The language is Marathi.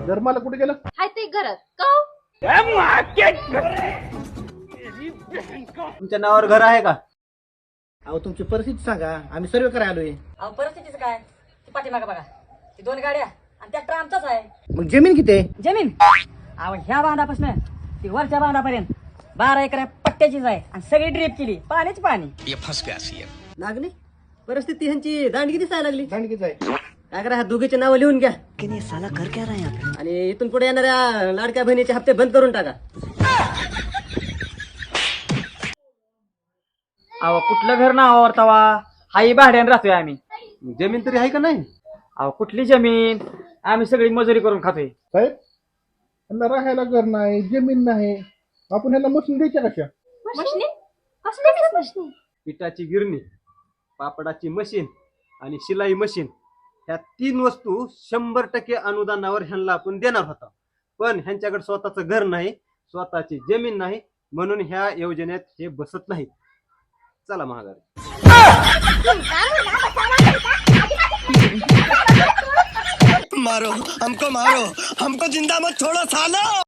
घर मला कुठे गेलं? हाय ते घरात का तुमच्या नावावर घर आहे का? अहो तुमची परिस्थिती सांगा, आम्ही सर्वे करायला आलोय. अहो परिस्थितीच काय ती पाठीमागा बघा, ती 2 गाड्या आणि ट्रॅक्टर आमचाच आहे. मग जमीन किती आहे? जमीन अहो ह्या बांधापासून ती वरच्या बांधापर्यंत 12 एकर पट्ट्याचीच आहे आणि सगळी ड्रीप केली, पाणीच पाणी. लागली परिस्थिती ह्यांची दांडगी दिसायला लागली. दांडगीच आहे. काय करा, ह्या दोघीचे नाव लिहून घ्या आणि इथून पुढे येणाऱ्या लाडक्या बहिणीचे हप्ते बंद करून टाका. अहो कुठलं घर नावावर तवा हाई भाड्यानं राहतोय आम्ही. जमीन तरी आहे का नाही? अहो कुठली जमीन, आम्ही सगळी मजुरी करून खातोय. साहेब, यांना राहायला घर नाही, जमीन नाही, आपण ह्याला मशीन द्यायच्या कशा? मशनी कसली मशनी? पिठाची गिरणी, पापडाची मशीन आणि शिलाई मशीन ह्या 3 वस्तू 100% अनुदानावर ह्यांना आपण देणार होता. पण ह्यांच्याकडे स्वतःचं घर नाही, स्वतःची जमीन नाही, म्हणून ह्या योजनेत हे बसत नाही. चला महागारी. मारो हमको जिंदा मत छोड़ो सालो.